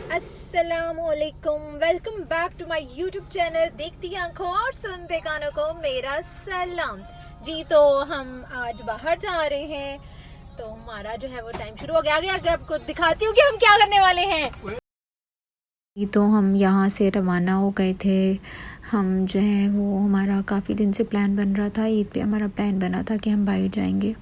अस्सलामुअलैकुम, welcome back to my YouTube channel देखती आंखों और सुनते कानों को मेरा सलाम जी। तो हम आज बाहर जा रहे हैं, तो हमारा जो है वो टाइम शुरू हो गया। आगे आगे आपको दिखाती हूँ कि हम क्या करने वाले हैं। तो हम यहाँ से रवाना हो गए थे। हम जो है वो हमारा काफ़ी दिन से प्लान बन रहा था। ईद पे हमारा प्लान बना था कि हम बाहर जाएंगे,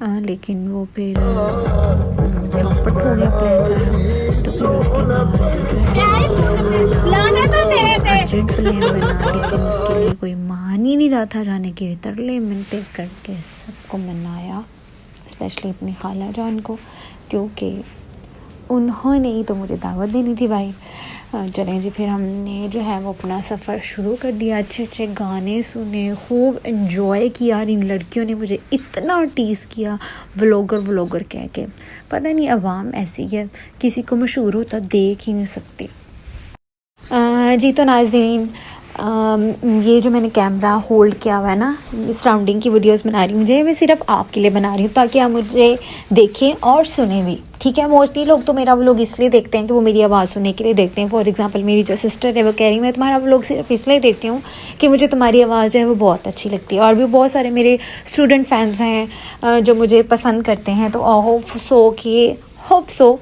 लेकिन वो फिर चौपट हो गया प्लान सारा। तो फिर उसके बाद जो है अर्जेंट प्लान बना, लेकिन उसके लिए कोई मान ही नहीं रहा था जाने के। तरले मिनते करके सबको मनाया, स्पेशली अपनी खाला जान को, क्योंकि उन्होंने ही तो मुझे दावत देनी थी भाई। चलें जी, फिर हमने जो है वो अपना सफ़र शुरू कर दिया। अच्छे अच्छे गाने सुने, खूब एंजॉय किया। इन लड़कियों ने मुझे इतना टीज़ किया व्लॉगर कह के। पता नहीं अवाम ऐसी है, किसी को मशहूर होता देख ही नहीं सकती। जी तो नाज़रीन, ये जो मैंने कैमरा होल्ड किया हुआ है ना, सराउंडिंग की वीडियोस बना रही हूँ, मैं सिर्फ आपके लिए बना रही हूँ ताकि आप मुझे देखें और सुने भी, ठीक है। मोस्टली लोग तो मेरा व्लॉग इसलिए देखते हैं कि वो मेरी आवाज़ सुनने के लिए देखते हैं। फॉर एग्जांपल मेरी जो सिस्टर है वो कह रही मैं तुम्हारा व्लॉग सिर्फ इसलिए देखती हूँ कि मुझे तुम्हारी आवाज़ जो है वो बहुत अच्छी लगती है। और भी बहुत सारे मेरे स्टूडेंट फैंस हैं जो मुझे पसंद करते हैं। तो होप सो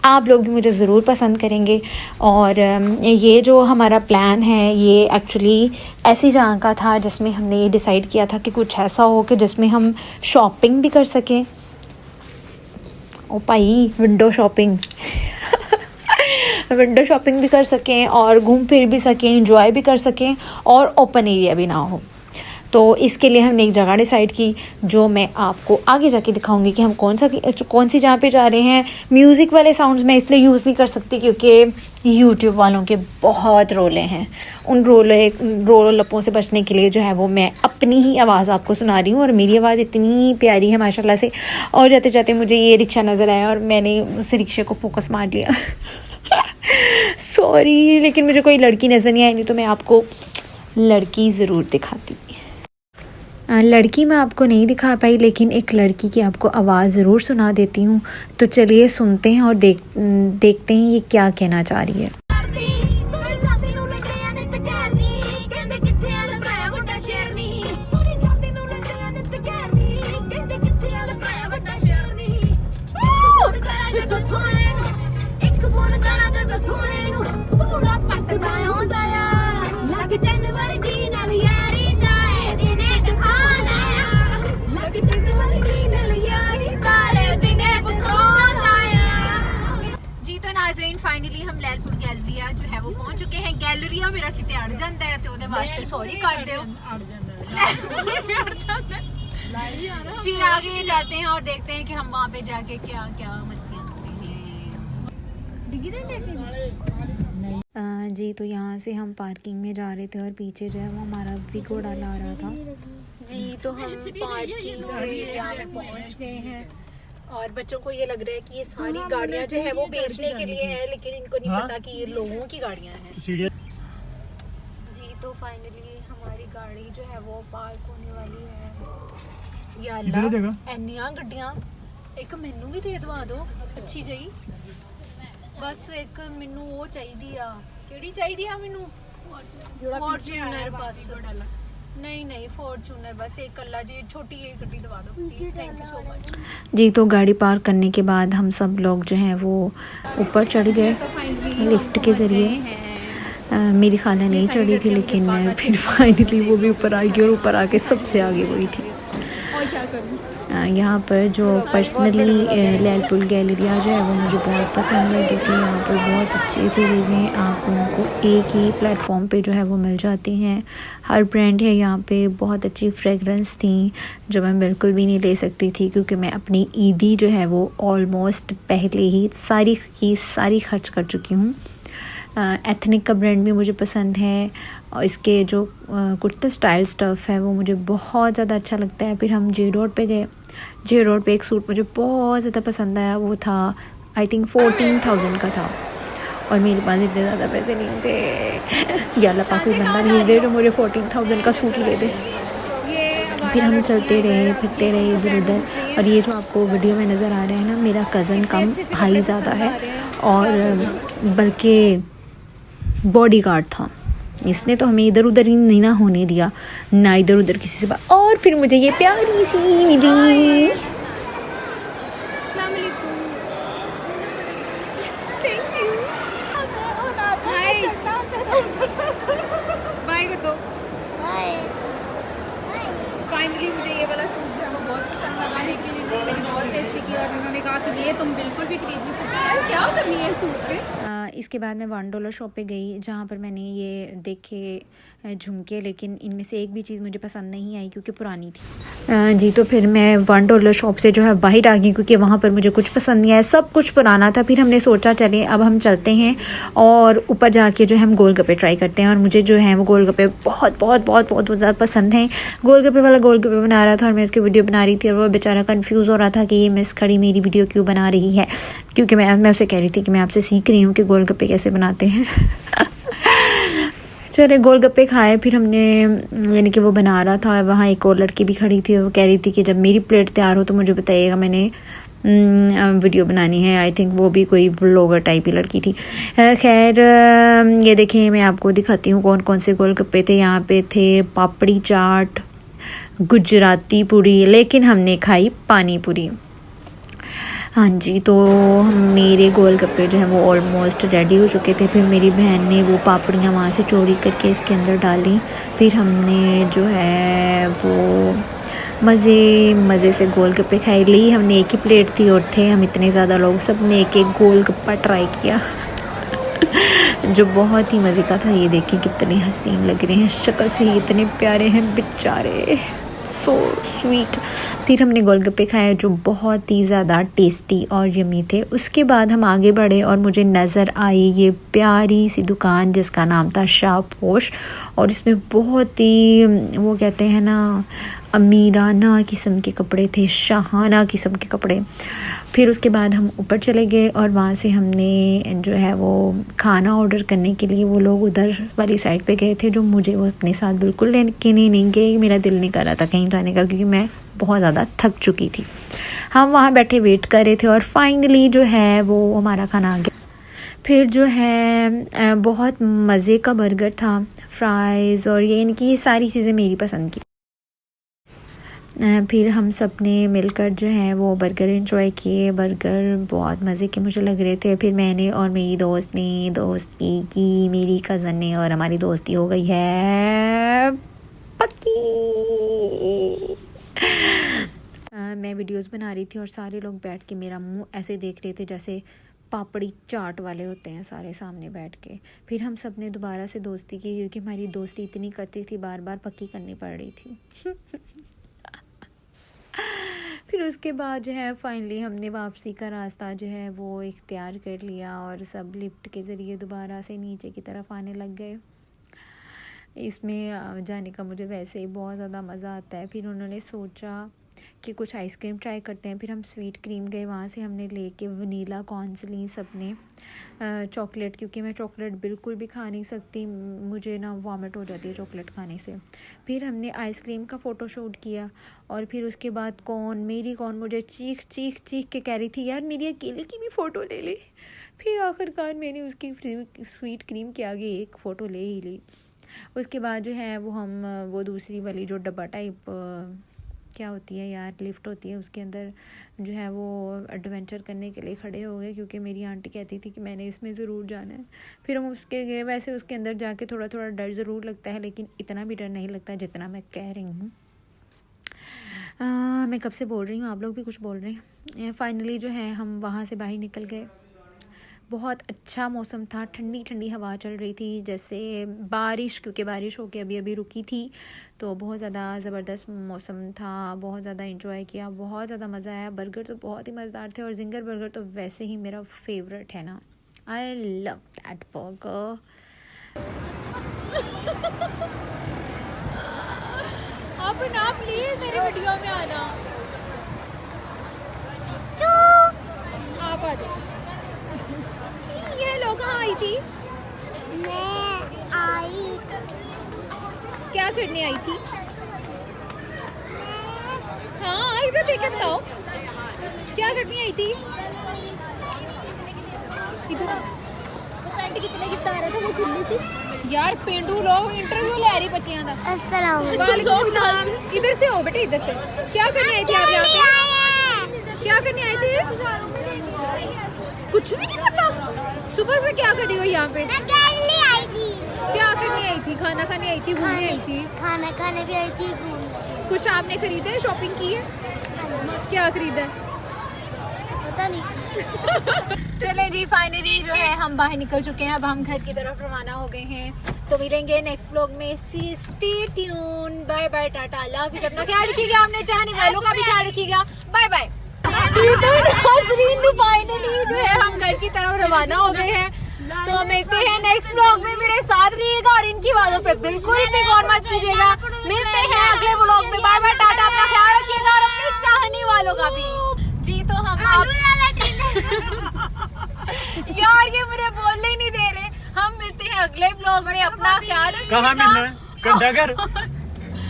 आप लोग भी मुझे ज़रूर पसंद करेंगे। और ये जो हमारा प्लान है ये एक्चुअली ऐसी जगह का था जिसमें हमने ये डिसाइड किया था कि कुछ ऐसा हो कि जिसमें हम शॉपिंग भी कर सकें। ओ भाई, विंडो शॉपिंग विंडो शॉपिंग भी कर सकें और घूम फिर भी सकें, एंजॉय भी कर सकें, और ओपन एरिया भी ना हो। तो इसके लिए हमने एक जगह डिसाइड की जो मैं आपको आगे जाके दिखाऊंगी कि हम कौन सी जगह पे जा रहे हैं। म्यूज़िक वाले साउंड्स मैं इसलिए यूज़ नहीं कर सकती क्योंकि यूट्यूब वालों के बहुत रोले हैं। उन रोलों से बचने के लिए जो है वो मैं अपनी ही आवाज़ आपको सुना रही हूँ। और मेरी आवाज़ इतनी प्यारी है माशाल्लाह से। और जाते जाते मुझे ये रिक्शा नज़र आया और मैंने उस रिक्शे को फोकस मार लिया सॉरी, लेकिन मुझे कोई लड़की नज़र नहीं आई, नहीं तो मैं आपको लड़की ज़रूर दिखाती। लड़की मैं आपको नहीं दिखा पाई, लेकिन एक लड़की की आपको आवाज़ ज़रूर सुना देती हूँ। तो चलिए सुनते हैं और देखते हैं ये क्या कहना चाह रही है। फाइनली हम लैलपुर गैलरिया जो है वो पहुंच चुके हैं। गैलरिया मेरा कितने अड़ जाता है तो वास्ते सॉरी कर दो जी। आगे जाते हैं और देखते हैं कि हम वहाँ पे जाके क्या क्या मस्तियाँ करते हैं। जी तो यहाँ से हम पार्किंग में जा रहे थे और पीछे जो है वो हमारा विको डाला आ रहा था। जी तो हम पार्किंग एरिया में पहुँच गए हैं और बच्चों को ये लग रहा है कि ये सारी गाड़ियाँ जो है वो बेचने के लिए है, लेकिन इनको नहीं पता कि ये लोगों की गाड़ियाँ हैं। जी तो फाइनली हमारी गाड़ी जो है वो पार्क होने वाली है। या अल्लाह, इन्नियां गड्डियाँ, एक मैनू भी दे दवा दो अच्छी जी। बस एक मैनू वो चाहिए आ, केड़ी चाहिए आ मैनू? फॉर्च्यूनर। बस नहीं फॉर्च्यूनर, बस एक अल्लाह जी छोटी ये गड्डी दवा दो please, thank you so much जी। तो गाड़ी पार्क करने के बाद हम सब लोग जो हैं वो ऊपर चढ़ गए लिफ्ट के ज़रिए। मेरी खाला नहीं चढ़ी थी, लेकिन मैं फिर फाइनली वो भी ऊपर आ गई और ऊपर आके सबसे आगे वही थी। यहाँ पर जो पर्सनली लैलपुर गैलरिया जो है वो मुझे बहुत पसंद है, क्योंकि यहाँ पर बहुत अच्छी चीज़ें आप लोगों को एक ही प्लेटफॉर्म पे जो है वो मिल जाती हैं। हर ब्रांड है यहाँ पे। बहुत अच्छी फ्रेगरेंस थी जो मैं बिल्कुल भी नहीं ले सकती थी, क्योंकि मैं अपनी ईदी जो है वो ऑलमोस्ट पहले ही सारी खर्च कर चुकी हूँ। एथनिक का ब्रांड भी मुझे पसंद है और इसके जो कुर्ता स्टाइल स्टफ़ है वो मुझे बहुत ज़्यादा अच्छा लगता है। फिर हम जे रोड पे गए। जे रोड पे एक सूट मुझे बहुत ज़्यादा पसंद आया, वो था आई थिंक 14,000 का था और मेरे पास इतने ज़्यादा पैसे नहीं थे। या अल्लाह पाक, कोई बंदा नहीं दे जो मुझे 14,000 का सूट ही दे दे। ये फिर हम चलते रहे फिरते रहे इधर उधर। और ये जो आपको वीडियो में नज़र आ रहा है ना, मेरा कज़न कम भाई ज़्यादा है, और बल्कि बॉडीगार्ड था। इसने तो हमें इधर उधर ही नहीं ना होने दिया, ना इधर उधर किसी से बात। और फिर मुझे ये प्यारी सी मिली। बाय कर दो। फाइनली मुझे ये वाला सूट जो है वो बहुत पसंद लगा, लेकिन इन्होंने मेरी बहुत बेइज्जती की और इन्होंने कहा कि ये तुम बिल्कुल भी खरीद नहीं सकती। यार क्या करनी है सूट पे। इसके बाद मैं $1 शॉप पे गई, जहाँ पर मैंने ये देखे झुमके, लेकिन इनमें से एक भी चीज़ मुझे पसंद नहीं आई क्योंकि पुरानी थी। जी तो फिर मैं $1 शॉप से जो है बाहर आ गई, क्योंकि वहाँ पर मुझे कुछ पसंद नहीं आया, सब कुछ पुराना था। फिर हमने सोचा चले अब हम चलते हैं और ऊपर जाके जो है हम गोलगप्पे ट्राई करते हैं। और मुझे जो है वो गोलगप्पे बहुत बहुत बहुत बहुत ज़्यादा पसंद हैं। गोलगप्पे वाला गोलगप्पे बना रहा था और मैं उसकी वीडियो बना रही थी, और वो बेचारा कन्फ्यूज़ हो रहा था कि ये मिस खड़ी मेरी वीडियो क्यों बना रही है, क्योंकि मैं उसे कह रही थी कि मैं आपसे सीख रही हूँ कि गोलगप्पे कैसे बनाते हैं। चले गोलगप्पे खाए, फिर हमने यानी कि वो बना रहा था, वहाँ एक और लड़की भी खड़ी थी, वो कह रही थी कि जब मेरी प्लेट तैयार हो तो मुझे बताइएगा, मैंने वीडियो बनानी है। आई थिंक वो भी कोई व्लॉगर टाइप ही लड़की थी। खैर ये देखिए मैं आपको दिखाती हूँ कौन कौन से गोलगप्पे थे। यहाँ पे थे पापड़ी चाट, गुजराती पूरी, लेकिन हमने खाई पानी पूरी। हाँ जी, तो मेरे गोलगप्पे जो है वो ऑलमोस्ट रेडी हो चुके थे। फिर मेरी बहन ने वो पापड़ियाँ वहाँ से चोरी करके इसके अंदर डाली। फिर हमने जो है वो मज़े से गोलगप्पे खाए ली। हमने एक ही प्लेट थी और थे हम इतने ज़्यादा लोग, सब ने एक एक गोलगप्पा ट्राई किया जो बहुत ही मज़े का था। ये देखिए कितने हसीन लग रहे हैं, शक्ल से ही इतने प्यारे हैं बेचारे, सो स्वीट। फिर हमने गोलगप्पे खाए जो बहुत ही ज़्यादा टेस्टी और यमी थे। उसके बाद हम आगे बढ़े और मुझे नज़र आई ये प्यारी सी दुकान जिसका नाम था शाहपोश, और इसमें बहुत ही वो कहते हैं ना अमीराना किस्म के कपड़े थे, शाहाना किस्म के कपड़े। फिर उसके बाद हम ऊपर चले गए और वहाँ से हमने जो है वो खाना ऑर्डर करने के लिए वो लोग उधर वाली साइड पे गए थे, जो मुझे वो अपने साथ बिल्कुल लेके नहीं गए। मेरा दिल नहीं कर रहा था कहीं जाने का, क्योंकि मैं बहुत ज़्यादा थक चुकी थी। हम वहाँ बैठे वेट कर रहे थे और फाइनली जो है वो हमारा खाना आ गया। फिर जो है बहुत मज़े का बर्गर था, फ्राइज़ और ये इनकी ये सारी चीज़ें मेरी पसंद की। फिर हम सब ने मिलकर जो है वो बर्गर एंजॉय किए। बर्गर बहुत मज़े के मुझे लग रहे थे। फिर मैंने और मेरी दोस्त ने दोस्ती की, मेरी कज़न ने, और हमारी दोस्ती हो गई है पक्की। मैं वीडियोस बना रही थी और सारे लोग बैठ के मेरा मुंह ऐसे देख रहे थे जैसे पापड़ी चाट वाले होते हैं सारे सामने बैठ के। फिर हम सब ने दोबारा से दोस्ती की, क्योंकि हमारी दोस्ती इतनी कच्ची थी, बार बार पक्की करनी पड़ रही थी। फिर उसके बाद जो है फाइनली हमने वापसी का रास्ता जो है वो इख्तियार कर लिया और सब लिफ्ट के ज़रिए दोबारा से नीचे की तरफ आने लग गए। इसमें जाने का मुझे वैसे ही बहुत ज़्यादा मज़ा आता है। फिर उन्होंने सोचा कि कुछ आइसक्रीम ट्राई करते हैं। फिर हम स्वीट क्रीम गए, वहाँ से हमने लेके वनीला कॉर्न्स ली सब ने, चॉकलेट, क्योंकि मैं चॉकलेट बिल्कुल भी खा नहीं सकती, मुझे ना वॉमिट हो जाती है चॉकलेट खाने से। फिर हमने आइसक्रीम का फ़ोटो शूट किया और फिर उसके बाद मेरी कौन मुझे चीख के कह रही थी यार मेरी अकेले की भी फ़ोटो ले ले। फिर आखिरकार मैंने उसकी स्वीट क्रीम के आगे एक फ़ोटो ले ही ली। उसके बाद जो है वो हम वो दूसरी वाली जो डब्बा टाइप क्या होती है यार, लिफ्ट होती है, उसके अंदर जो है वो एडवेंचर करने के लिए खड़े हो गए, क्योंकि मेरी आंटी कहती थी कि मैंने इसमें ज़रूर जाना है। फिर हम उसके गए। वैसे उसके अंदर जाके थोड़ा थोड़ा डर ज़रूर लगता है, लेकिन इतना भी डर नहीं लगता जितना मैं कह रही हूँ। मैं कब से बोल रही हूँ, आप लोग भी कुछ बोल रहे हैं। फाइनली जो है हम वहाँ से बाहर निकल गए। बहुत अच्छा मौसम था, ठंडी ठंडी हवा चल रही थी, जैसे बारिश, क्योंकि बारिश होके अभी अभी रुकी थी, तो बहुत ज़्यादा ज़बरदस्त मौसम था। बहुत ज़्यादा एंजॉय किया, बहुत ज़्यादा मज़ा आया। बर्गर तो बहुत ही मज़ेदार थे और जिंगर बर्गर तो वैसे ही मेरा फेवरेट है ना, आई लव दैट बर्गर। अब ना प्लीज़ मेरे वीडियो में आना, आप आ जाओ। ये लोग कहाँ आई थी? मैं आई, क्या करने आई थी? इधर देख के बताओ क्या करनी आई थी। कितना आ रहा था वो खुली थी यार। पेंडू लोग इंटरव्यू ले रही बच्चियां दा। अस्सलाम वालेकुम सलाम। इधर से हो बेटे, इधर से। क्या करने आई थी आप यहाँ पे? क्या करने आई थी? कुछ भी नहीं पता। सुबह से क्या कर रही हो यहाँ पे? आई थी। क्या करने आई थी? खाना खाने आई थी, घूमने आई थी? खाना खाने भी आई थी, कुछ आपने खरीदा है, शॉपिंग की है? क्या खरीदा है? पता नहीं। चले जी, फाइनली जो है हम बाहर निकल चुके हैं। अब हम घर की तरफ रवाना हो गए हैं। तो मिलेंगे नेक्स्ट व्लॉग में। Stay tune. Bye bye, tata, अल्लाह हाफिज़। अपना ख्याल रखिएगा, हमने चाहने वालों का भी ख्याल रखिएगा। Bye bye. फाइनली जो है हम घर की तरफ रवाना हो गए हैं। तो मिलते हैं नेक्स्ट व्लॉग में। मेरे साथ रहिएगा और इनकी बातों पे बिल्कुल भी गौर मत कीजिएगा। मिलते हैं अगले व्लॉग में। बाय बाय, टाटा, अपना ख्याल रखिएगा और अपने चाहने वालों का भी। जी तो हम यार ये मुझे बोलने ही नहीं दे रहे। हम मिलते हैं अगले व्लॉग में। अपना ख्याल रखिएगा। कहाँ मिलना है? घंटाघर।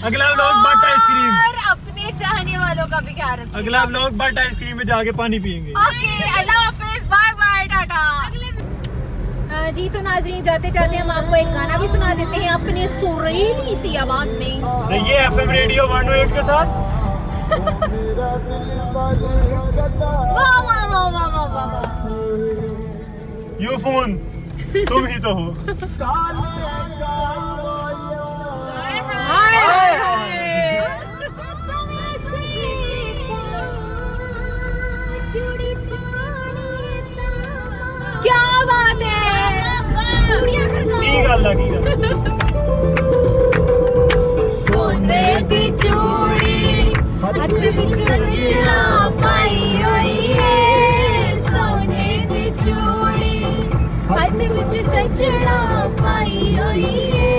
अगला व्लॉग बट आइसक्रीम। और अपने चाहने वालों का भी ख्याल रखिएगा। अगला व्लॉग बट आइसक्रीम में जाके पानी पियेंगे। ओके, अल्लाह हाफिज़, बाय बाय, टाटा। जी तो नाज़रीन, जाते जाते हम आपको एक गाना भी सुना देते हैं अपनी सुरीली सी आवाज में। ये FM रेडियो 108 के साथ। वाह वाह वाह वाह वाह वाह। यू फोन तुम ही तो हो। हाय हाय हाय। क्या बात है। की गल है, की गल। सोने दी चूड़ी हथ विच सजना पाई होई है। सोने दी चूड़ी हथ विच सजना पाई होई है।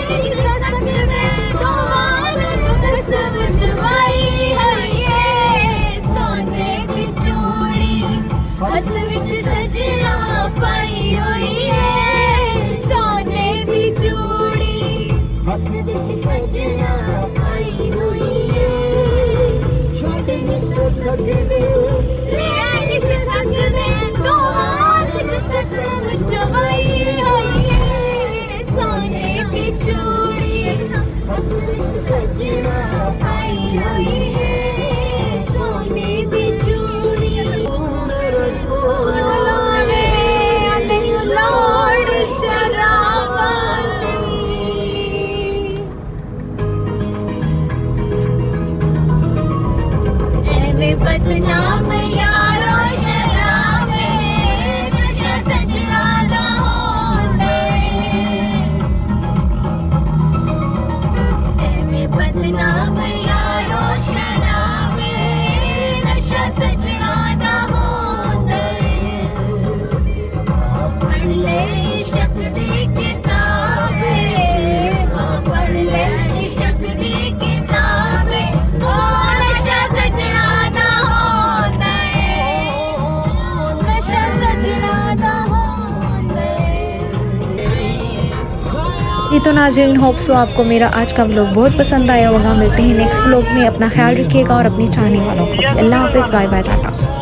तेरी ससक ने दोवान चुक समझवाई होई है। सोने दी चूड़ी हथ विच सजना पाई होई है। सोने दी चूड़ी हथ विच सजना पाई होई है। छड़ नहीं सकदे नहीं सकदे दोवान चुक समझवाई होई है। सोने दी चूड़ी हथ विच सजना पाई होई है। सोने दी चूड़ी लौड़ शराबानी। एवें बदनाम यारो शराबे नशा सजना दा होंदे। एवें बदनाम यारो शराबे नशा सजना दा होंदे। पढ़ ले इश्क दी किताबे, पढ़ ले इश्क दी किताबे। ओ नशा सजना दा होंदा है, नशा सजना दा होंदा है। जी तो नाज़रीन, होप सो आपको मेरा आज का व्लॉग बहुत पसंद आया होगा। मिलते हैं नेक्स्ट व्लॉग में। अपना ख्याल रखिएगा और अपनी चाहने वालों को। अल्लाह हाफिज़, बाय बाय, टाटा।